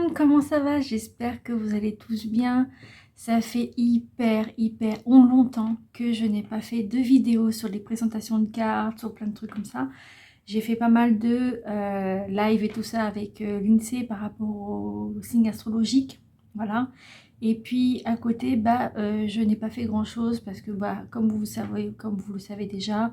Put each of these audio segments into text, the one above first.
monde, comment ça va? J'espère que vous allez tous bien. Ça fait hyper longtemps que je n'ai pas fait de vidéos sur les présentations de cartes, sur plein de trucs comme ça. J'ai fait pas mal de live et tout ça avec l'INSEE par rapport aux signes astrologiques. Voilà. Et puis à côté, je n'ai pas fait grand chose parce que comme vous le savez déjà,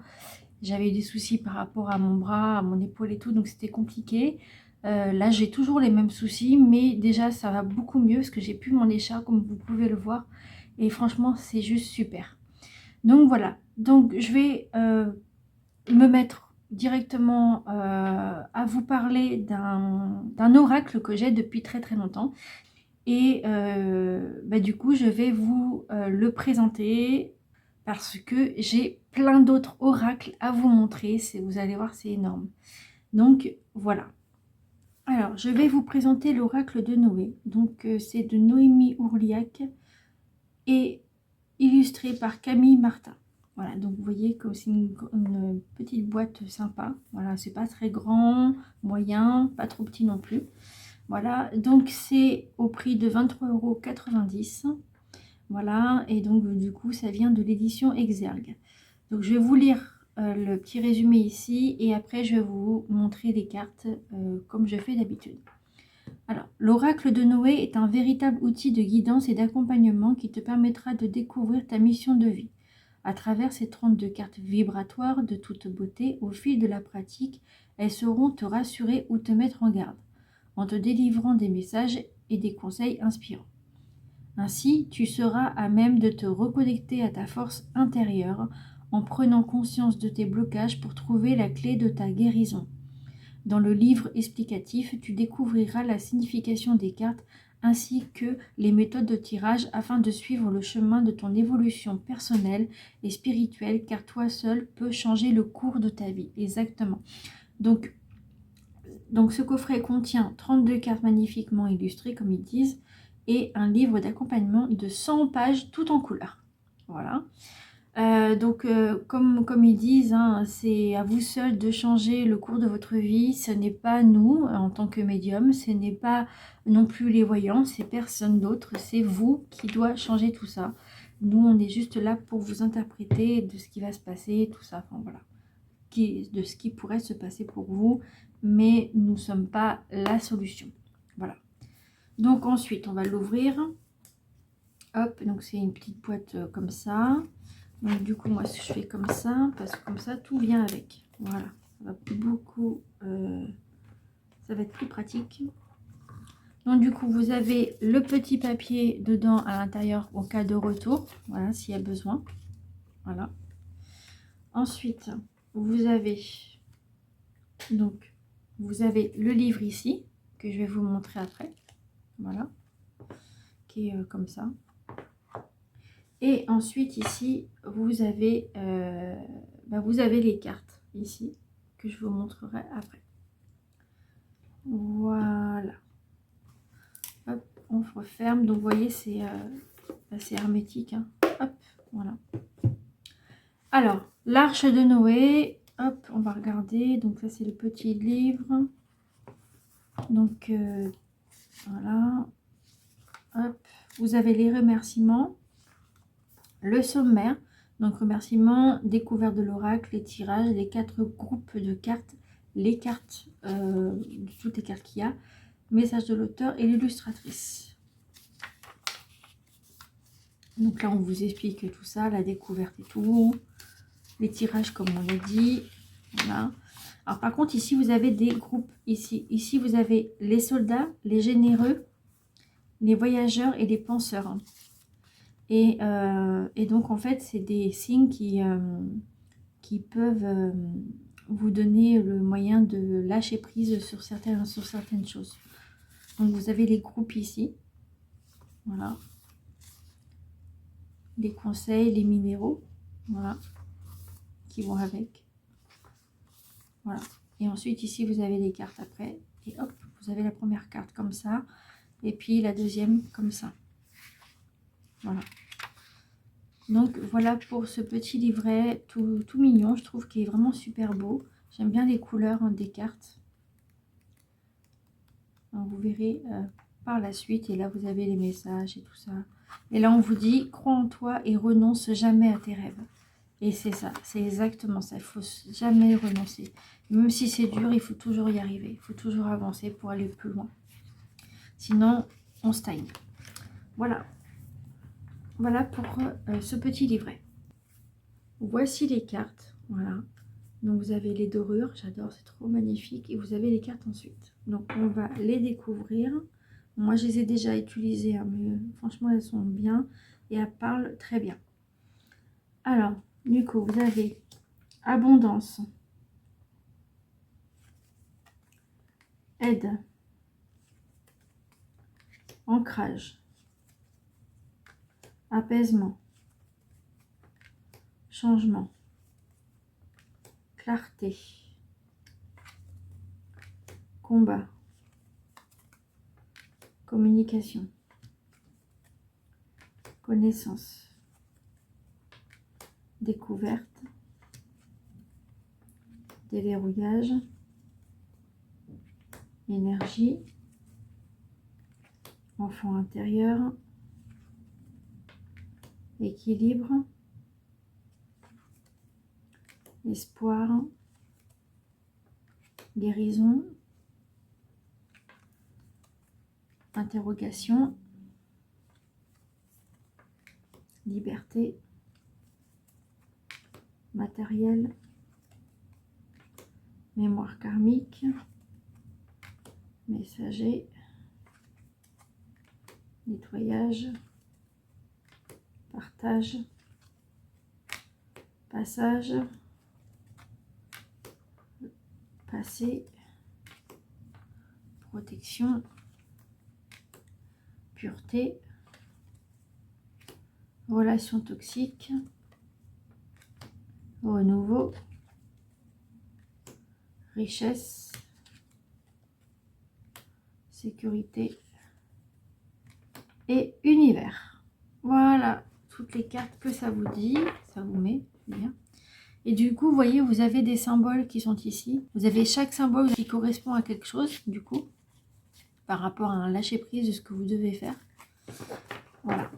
j'avais eu des soucis par rapport à mon bras, à mon épaule et tout, donc c'était compliqué. Là, j'ai toujours les mêmes soucis, mais déjà, ça va beaucoup mieux parce que j'ai plus mon écharpe, comme vous pouvez le voir. Et franchement, c'est juste super. Donc voilà. Donc, je vais me mettre directement à vous parler d'un oracle que j'ai depuis très longtemps. Et du coup, je vais vous le présenter parce que j'ai plein d'autres oracles à vous montrer. Vous allez voir, c'est énorme. Donc, voilà. Alors, je vais vous présenter l'oracle de Noé. Donc, c'est de Noémie Ourliac et illustré par Camille Martin. Voilà, donc vous voyez que c'est une petite boîte sympa. Voilà, c'est pas très grand, moyen, pas trop petit non plus. Voilà, donc c'est au prix de 23,90 €. Voilà, et donc du coup, ça vient de l'édition Exergue. Donc je vais vous lire le petit résumé ici et après je vais vous montrer les cartes comme je fais d'habitude. Alors, l'oracle de Noé est un véritable outil de guidance et d'accompagnement qui te permettra de découvrir ta mission de vie. À travers ces 32 cartes vibratoires de toute beauté, au fil de la pratique, elles sauront te rassurer ou te mettre en garde, en te délivrant des messages et des conseils inspirants. Ainsi, tu seras à même de te reconnecter à ta force intérieure en prenant conscience de tes blocages pour trouver la clé de ta guérison. Dans le livre explicatif, tu découvriras la signification des cartes ainsi que les méthodes de tirage afin de suivre le chemin de ton évolution personnelle et spirituelle, car toi seul peux changer le cours de ta vie. Exactement. Donc ce coffret contient 32 cartes magnifiquement illustrées, comme ils disent, et un livre d'accompagnement de 100 pages tout en couleur. Voilà. Comme ils disent, hein, c'est à vous seul de changer le cours de votre vie. Ce n'est pas nous, en tant que médium, ce n'est pas non plus les voyants, c'est personne d'autre, c'est vous qui doit changer tout ça. Nous, on est juste là pour vous interpréter de ce qui va se passer, tout ça, enfin voilà, de ce qui pourrait se passer pour vous, mais nous ne sommes pas la solution. Voilà. Donc ensuite, on va l'ouvrir. Hop, donc c'est une petite boîte comme ça. Donc du coup, moi, je fais comme ça, parce que comme ça, tout vient avec. Voilà, ça va beaucoup, ça va être plus pratique. Donc du coup, vous avez le petit papier dedans à l'intérieur au cas de retour. Voilà, s'il y a besoin. Voilà. Ensuite, vous avez le livre ici, que je vais vous montrer après. Voilà, qui est comme ça. Et ensuite ici, vous avez les cartes ici, que je vous montrerai après. Voilà. Hop, on referme. Donc vous voyez, c'est hermétique. Hein. Hop, voilà. Alors, l'arche de Noé. Hop, on va regarder. Donc ça, c'est le petit livre. Donc voilà. Hop, vous avez les remerciements. Le sommaire, donc remerciements, découverte de l'oracle, les tirages, les 4 groupes de cartes, les cartes, toutes les cartes qu'il y a, message de l'auteur et l'illustratrice. Donc là, on vous explique tout ça, la découverte et tout, les tirages comme on l'a dit. Voilà. Alors par contre, ici, vous avez des groupes. Ici vous avez les soldats, les généreux, les voyageurs et les penseurs. Et donc, en fait, c'est des signes qui peuvent vous donner le moyen de lâcher prise sur certaines choses. Donc, vous avez les groupes ici. Voilà. Les conseils, les minéraux. Voilà. Qui vont avec. Voilà. Et ensuite, ici, vous avez les cartes après. Et hop, vous avez la première carte comme ça. Et puis, la deuxième comme ça. Voilà. Donc voilà pour ce petit livret tout mignon, je trouve qu'il est vraiment super beau. J'aime bien les couleurs des cartes. Alors, vous verrez, par la suite. Et là, vous avez les messages et tout ça. Et là, on vous dit, crois en toi et renonce jamais à tes rêves. Et c'est ça, c'est exactement ça. Il faut jamais renoncer. Même si c'est dur, il faut toujours y arriver. Il faut toujours avancer pour aller plus loin. Sinon, on stagne. Voilà. Voilà pour ce petit livret. Voici les cartes. Voilà. Donc, vous avez les dorures. J'adore, c'est trop magnifique. Et vous avez les cartes ensuite. Donc, on va les découvrir. Moi, je les ai déjà utilisées. Hein, mais franchement, elles sont bien. Et elles parlent très bien. Alors, du coup, vous avez abondance, aide, ancrage, apaisement, changement, clarté, combat, communication, connaissance, découverte, déverrouillage, énergie, enfant intérieur, équilibre, espoir, guérison, interrogation, liberté, matériel, mémoire karmique, messager, nettoyage, partage, passage, passé, protection, pureté, relation toxique, renouveau, richesse, sécurité et univers. Voilà toutes les cartes que ça vous dit, ça vous met bien. Et du coup, vous voyez, vous avez des symboles qui sont ici. Vous avez chaque symbole qui correspond à quelque chose, du coup, par rapport à un lâcher-prise de ce que vous devez faire. Voilà.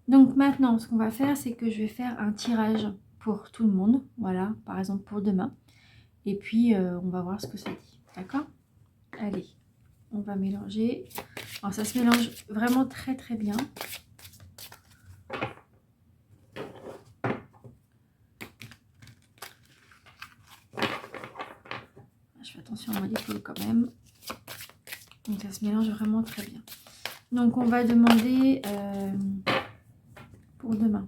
Donc maintenant, ce qu'on va faire, c'est que je vais faire un tirage pour tout le monde. Voilà, par exemple pour demain. Et puis, on va voir ce que ça dit. D'accord? Allez, on va mélanger. Alors, ça se mélange vraiment très très bien. Je fais attention à mon épaule quand même. Donc, ça se mélange vraiment très bien. Donc, on va demander pour demain.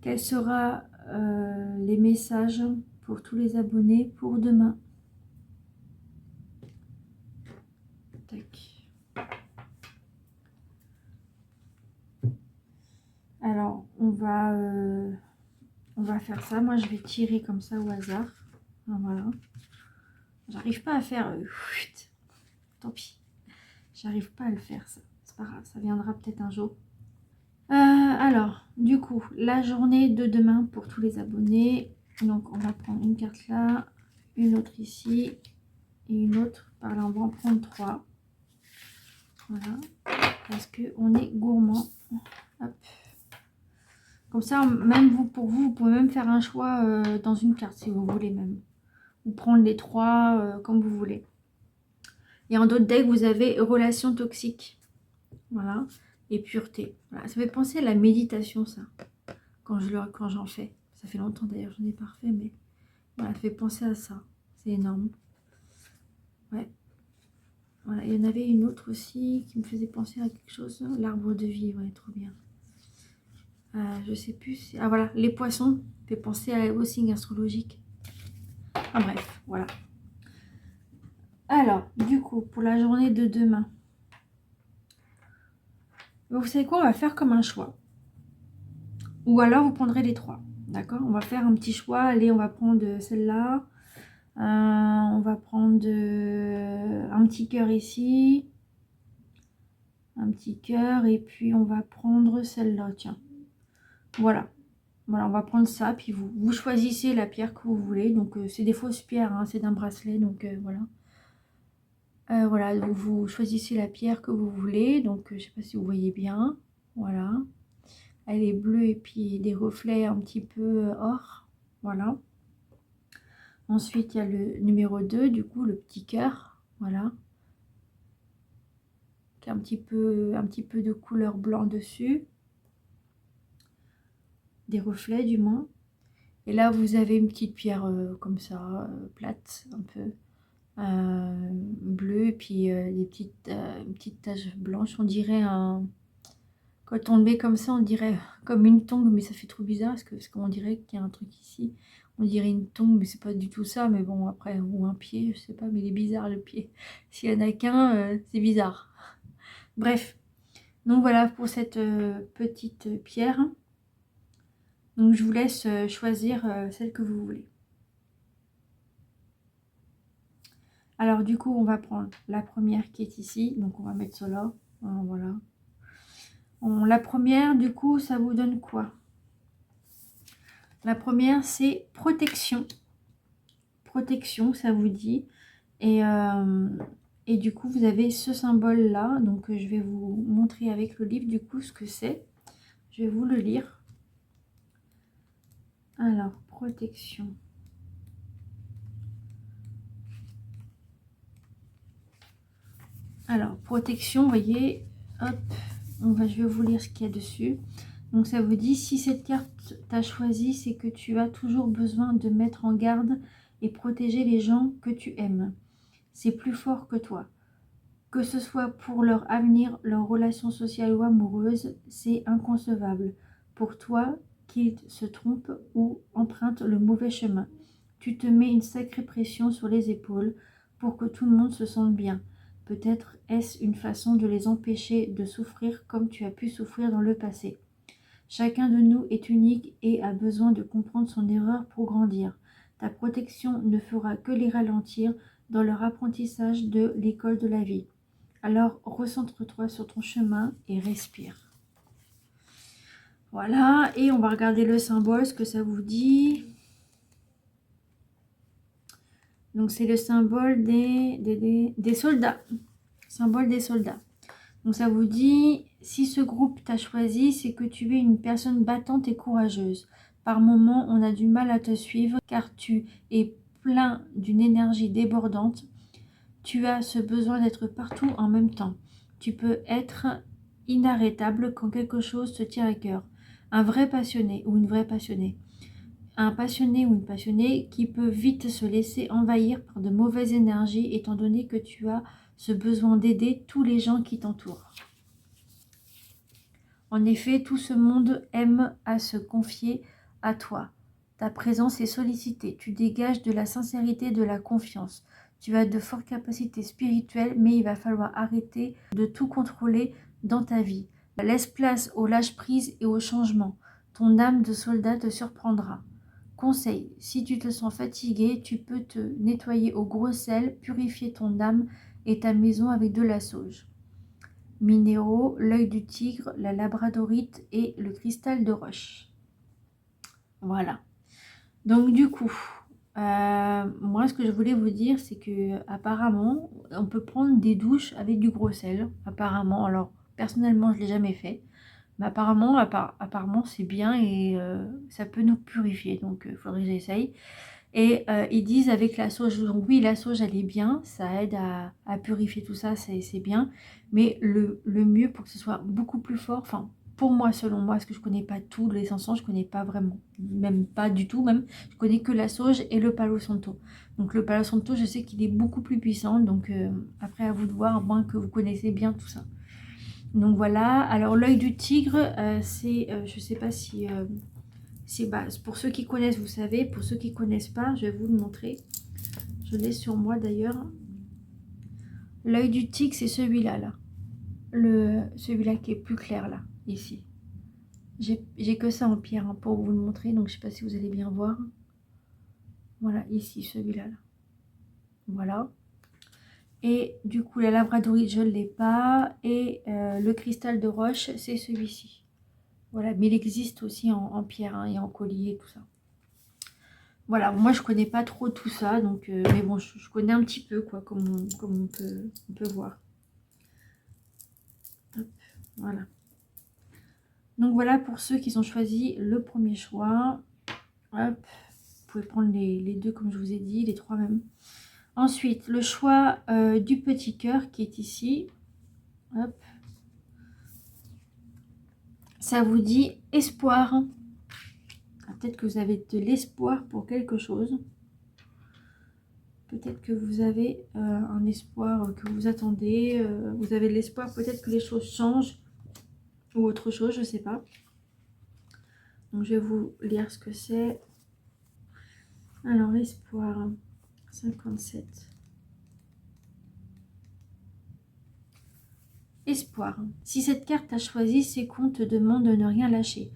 Quels seront les messages pour tous les abonnés pour demain? Tac. Alors, on va faire ça. Moi, je vais tirer comme ça au hasard. Voilà. J'arrive pas à faire... tant pis. J'arrive pas à le faire, ça. C'est pas grave, ça viendra peut-être un jour. Alors, du coup, la journée de demain pour tous les abonnés. Donc, on va prendre une carte là, une autre ici et une autre par là. On va en prendre 3. Voilà. Parce qu'on est gourmand. Hop. Comme ça, même vous, pour vous, vous pouvez même faire un choix dans une carte si vous voulez même. Ou prendre les 3 comme vous voulez. Et en d'autres decks, vous avez relation toxique. Voilà. Et pureté. Voilà. Ça fait penser à la méditation, ça. Quand j'en fais. Ça fait longtemps d'ailleurs, j'en ai pas refait, mais voilà, ça fait penser à ça. C'est énorme. Ouais. Voilà. Il y en avait une autre aussi qui me faisait penser à quelque chose. L'arbre de vie, ouais, trop bien. Je sais plus. Ah voilà, les poissons. Ça fait penser au signe astrologique. Enfin bref, voilà. Alors, du coup, pour la journée de demain, vous savez quoi, on va faire comme un choix. Ou alors, vous prendrez les 3. D'accord? On va faire un petit choix. Allez, on va prendre celle-là. On va prendre un petit cœur ici. Un petit cœur. Et puis, on va prendre celle-là. Tiens. Voilà. Voilà, on va prendre ça. Puis, vous choisissez la pierre que vous voulez. Donc, c'est des fausses pierres. Hein, c'est d'un bracelet. Donc, voilà. Voilà, donc vous choisissez la pierre que vous voulez. Donc je sais pas si vous voyez bien. Voilà. Elle est bleue et puis des reflets un petit peu or. Voilà. Ensuite, il y a le numéro 2, du coup, le petit cœur. Voilà. Qui a un petit peu de couleur blanc dessus. Des reflets, du moins. Et là, vous avez une petite pierre comme ça, plate, un peu. Bleue, et puis une petite tache blanche. On dirait un... Quand on le met comme ça, on dirait comme une tongue, mais ça fait trop bizarre parce qu'on dirait qu'il y a un truc ici. On dirait une tongue, mais c'est pas du tout ça. Mais bon, après, ou un pied, je sais pas, mais il est bizarre le pied. S'il y en a qu'un, c'est bizarre. Bref, donc voilà pour cette petite pierre. Donc je vous laisse choisir celle que vous voulez. Alors du coup, on va prendre la première qui est ici. Donc on va mettre cela. Voilà. La première, du coup, ça vous donne quoi? La première, c'est protection. Protection, ça vous dit. Et du coup, vous avez ce symbole-là. Donc, je vais vous montrer avec le livre, du coup, ce que c'est. Je vais vous le lire. Alors, protection. Alors, protection, vous voyez, hop, je vais vous lire ce qu'il y a dessus. Donc, ça vous dit, si cette carte t'a choisi, c'est que tu as toujours besoin de mettre en garde et protéger les gens que tu aimes. C'est plus fort que toi. Que ce soit pour leur avenir, leur relation sociale ou amoureuse, c'est inconcevable. Pour toi, qu'ils se trompent ou empruntent le mauvais chemin. Tu te mets une sacrée pression sur les épaules pour que tout le monde se sente bien. Peut-être est-ce une façon de les empêcher de souffrir comme tu as pu souffrir dans le passé. Chacun de nous est unique et a besoin de comprendre son erreur pour grandir. Ta protection ne fera que les ralentir dans leur apprentissage de l'école de la vie. Alors, recentre-toi sur ton chemin et respire. Voilà, et on va regarder le symbole, ce que ça vous dit. Donc, c'est le symbole des soldats. Symbole des soldats. Donc, ça vous dit, si ce groupe t'a choisi, c'est que tu es une personne battante et courageuse. Par moments, on a du mal à te suivre car tu es plein d'une énergie débordante. Tu as ce besoin d'être partout en même temps. Tu peux être inarrêtable quand quelque chose te tient à cœur. Un vrai passionné ou une vraie passionnée. Un passionné ou une passionnée qui peut vite se laisser envahir par de mauvaises énergies étant donné que tu as ce besoin d'aider tous les gens qui t'entourent. En effet, tout ce monde aime à se confier à toi. Ta présence est sollicitée. Tu dégages de la sincérité et de la confiance. Tu as de fortes capacités spirituelles, mais il va falloir arrêter de tout contrôler dans ta vie. Laisse place au lâche-prise et au changement. Ton âme de soldat te surprendra. Conseil, si tu te sens fatigué, tu peux te nettoyer au gros sel, purifier ton âme et ta maison avec de la sauge. Minéraux, l'œil du tigre, la labradorite et le cristal de roche. Voilà. Donc du coup, moi ce que je voulais vous dire, c'est que apparemment, on peut prendre des douches avec du gros sel. Apparemment, alors personnellement, je l'ai jamais fait, mais apparemment c'est bien et ça peut nous purifier. Donc il faudrait que j'essaye. Et ils disent avec la sauge, donc oui, la sauge elle est bien, ça aide à purifier tout ça, c'est bien. Mais le mieux pour que ce soit beaucoup plus fort, enfin pour moi, selon moi, parce que je connais pas tous les encens, je connais pas vraiment, même pas du tout même, je connais que la sauge et le palo santo. Donc le palo santo, je sais qu'il est beaucoup plus puissant, donc après à vous de voir, à moins que vous connaissez bien tout ça. Donc voilà, alors l'œil du tigre, c'est, je sais pas si... pour ceux qui connaissent, vous savez. Pour ceux qui ne connaissent pas, je vais vous le montrer. Je l'ai sur moi d'ailleurs. L'œil du tigre, c'est celui-là. Là. Celui-là qui est plus clair là, ici. J'ai que ça en pierre hein, pour vous le montrer. Donc je ne sais pas si vous allez bien voir. Voilà, ici, celui-là. Là. Voilà. Et du coup, la labradorite, je ne l'ai pas. Et le cristal de roche, c'est celui-ci. Voilà, mais il existe aussi en pierre hein, et en collier, tout ça. Voilà, moi je connais pas trop tout ça, donc mais bon, je connais un petit peu quoi, comme on peut voir. Hop, voilà. Donc voilà pour ceux qui ont choisi le premier choix. Hop, vous pouvez prendre les deux comme je vous ai dit, les trois même. Ensuite, le choix du petit cœur qui est ici. Hop. Ça vous dit espoir. Peut-être que vous avez de l'espoir pour quelque chose. Peut-être que vous avez un espoir que vous attendez. Vous avez de l'espoir peut-être que les choses changent ou autre chose, je ne sais pas. Donc je vais vous lire ce que c'est. Alors, espoir, 57. Espoir. Si cette carte t'a choisi, c'est qu'on te demande de ne rien lâcher.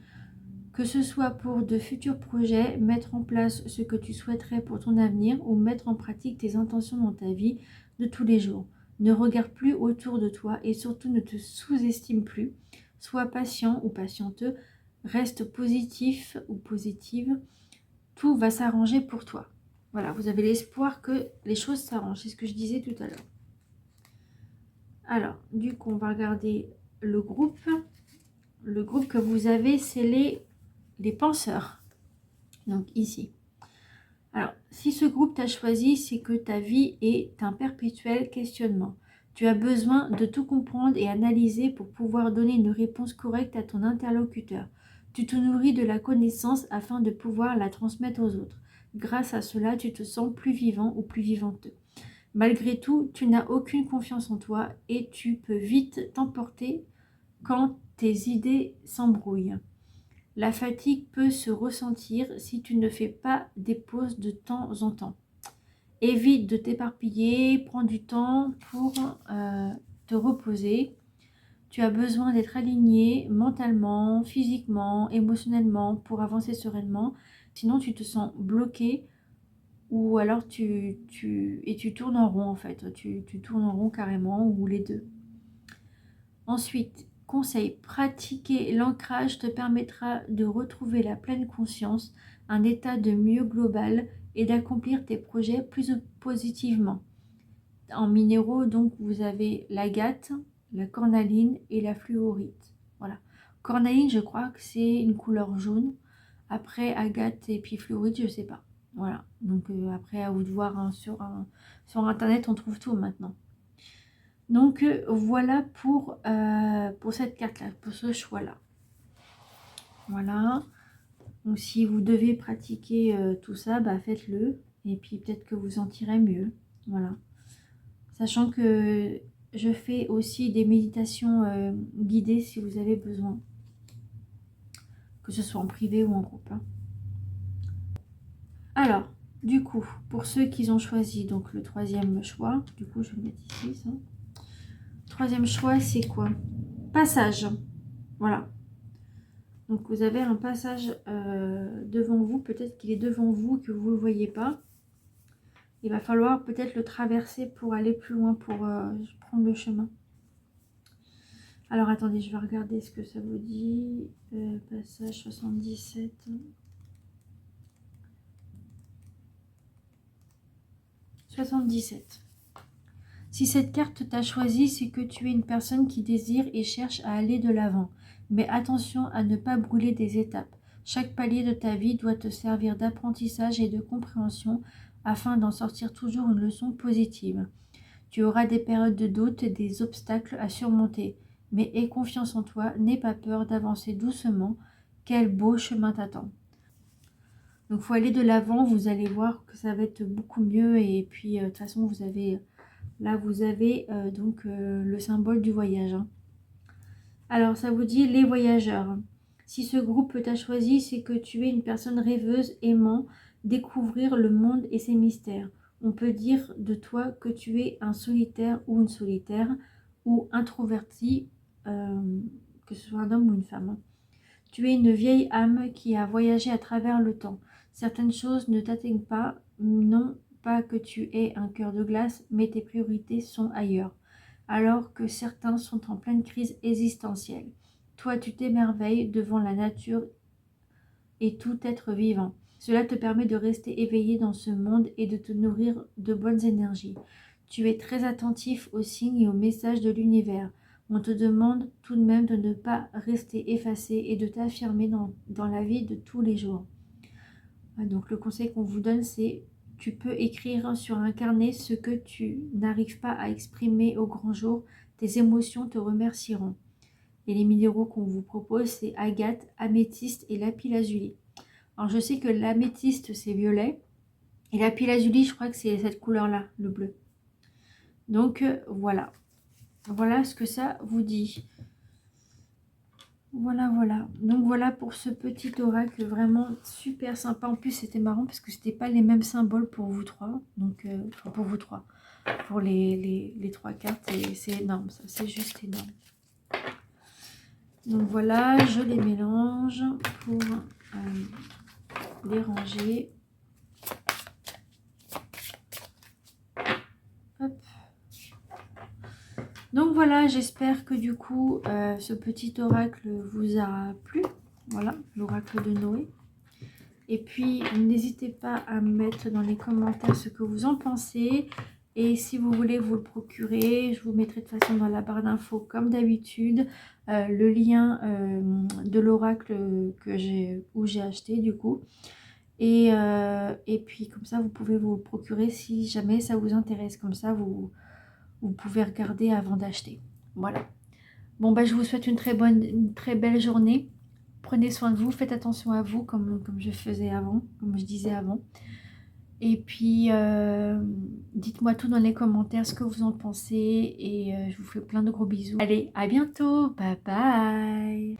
Que ce soit pour de futurs projets, mettre en place ce que tu souhaiterais pour ton avenir ou mettre en pratique tes intentions dans ta vie de tous les jours. Ne regarde plus autour de toi et surtout ne te sous-estime plus. Sois patient ou patienteux, reste positif ou positive. Tout va s'arranger pour toi. Voilà, vous avez l'espoir que les choses s'arrangent. C'est ce que je disais tout à l'heure. Alors, du coup, on va regarder le groupe. Le groupe que vous avez, c'est les penseurs. Donc ici. Alors, si ce groupe t'a choisi, c'est que ta vie est un perpétuel questionnement. Tu as besoin de tout comprendre et analyser pour pouvoir donner une réponse correcte à ton interlocuteur. Tu te nourris de la connaissance afin de pouvoir la transmettre aux autres. Grâce à cela, tu te sens plus vivant ou plus vivanteux. Malgré tout, tu n'as aucune confiance en toi et tu peux vite t'emporter quand tes idées s'embrouillent. La fatigue peut se ressentir si tu ne fais pas des pauses de temps en temps. Évite de t'éparpiller, prends du temps pour te reposer. Tu as besoin d'être aligné mentalement, physiquement, émotionnellement pour avancer sereinement. Sinon, tu te sens bloqué ou alors tu tournes en rond en fait. Tu tournes en rond carrément ou les deux. Ensuite, conseil, pratiquer l'ancrage te permettra de retrouver la pleine conscience, un état de mieux global et d'accomplir tes projets plus positivement. En minéraux, donc, vous avez l'agate, la cornaline et la fluorite. Voilà. Cornaline, je crois que c'est une couleur jaune. Après, agate et puis fluorite, je ne sais pas. Voilà. Donc, après, à vous de voir hein, sur Internet, on trouve tout maintenant. Donc voilà pour cette carte-là, pour ce choix-là. Voilà. Donc si vous devez pratiquer tout ça, bah, faites-le. Et puis peut-être que vous en tirez mieux. Voilà. Sachant que je fais aussi des méditations guidées si vous avez besoin. Que ce soit en privé ou en groupe. Hein. Alors, du coup, pour ceux qui ont choisi donc le troisième choix, du coup je vais le mettre ici ça. Troisième choix, c'est quoi? Passage. Voilà. Donc vous avez un passage devant vous, peut-être qu'il est devant vous, que vous ne le voyez pas. Il va falloir peut-être le traverser pour aller plus loin, pour prendre le chemin. Alors attendez, je vais regarder ce que ça vous dit. Passage 77. 77. Si cette carte t'a choisi, c'est que tu es une personne qui désire et cherche à aller de l'avant. Mais attention à ne pas brûler des étapes. Chaque palier de ta vie doit te servir d'apprentissage et de compréhension afin d'en sortir toujours une leçon positive. Tu auras des périodes de doute et des obstacles à surmonter. Mais aie confiance en toi, n'aie pas peur d'avancer doucement. Quel beau chemin t'attend. Donc il faut aller de l'avant, vous allez voir que ça va être beaucoup mieux. Et puis de toute façon, vous avez... Là, vous avez donc le symbole du voyage. Hein. Alors, ça vous dit les voyageurs. Si ce groupe t'a choisi, c'est que tu es une personne rêveuse, aimant découvrir le monde et ses mystères. On peut dire de toi que tu es un solitaire ou une solitaire ou introverti, que ce soit un homme ou une femme. Hein. Tu es une vieille âme qui a voyagé à travers le temps. Certaines choses ne t'atteignent pas, non pas que tu aies un cœur de glace, mais tes priorités sont ailleurs, alors que certains sont en pleine crise existentielle. Toi, tu t'émerveilles devant la nature et tout être vivant. Cela te permet de rester éveillé dans ce monde et de te nourrir de bonnes énergies. Tu es très attentif aux signes et aux messages de l'univers. On te demande tout de même de ne pas rester effacé et de t'affirmer dans la vie de tous les jours. Donc le conseil qu'on vous donne, c'est tu peux écrire sur un carnet ce que tu n'arrives pas à exprimer au grand jour. Tes émotions te remercieront. Et les minéraux qu'on vous propose, c'est agate, améthyste et lapis-lazuli. Alors je sais que l'améthyste, c'est violet. Et lapis-lazuli, je crois que c'est cette couleur-là, le bleu. Donc voilà. Voilà ce que ça vous dit. Voilà, voilà. Donc voilà pour ce petit oracle vraiment super sympa. En plus, c'était marrant parce que c'était pas les mêmes symboles pour vous trois. Donc, enfin pour vous trois. Pour les trois cartes. Et c'est énorme, ça. C'est juste énorme. Donc voilà, je les mélange pour les ranger. Hop. Donc voilà, j'espère que du coup, ce petit oracle vous a plu. Voilà, l'oracle de Noé. Et puis, n'hésitez pas à me mettre dans les commentaires ce que vous en pensez. Et si vous voulez vous le procurer, je vous mettrai de toute façon dans la barre d'infos comme d'habitude le lien de l'oracle où j'ai acheté du coup. Et puis comme ça, vous pouvez vous le procurer si jamais ça vous intéresse. Comme ça, vous pouvez regarder avant d'acheter. Voilà. Bon, bah, je vous souhaite une très belle journée. Prenez soin de vous, faites attention à vous comme je faisais avant, comme je disais avant. Et puis, dites-moi tout dans les commentaires ce que vous en pensez. Et je vous fais plein de gros bisous. Allez, à bientôt. Bye bye.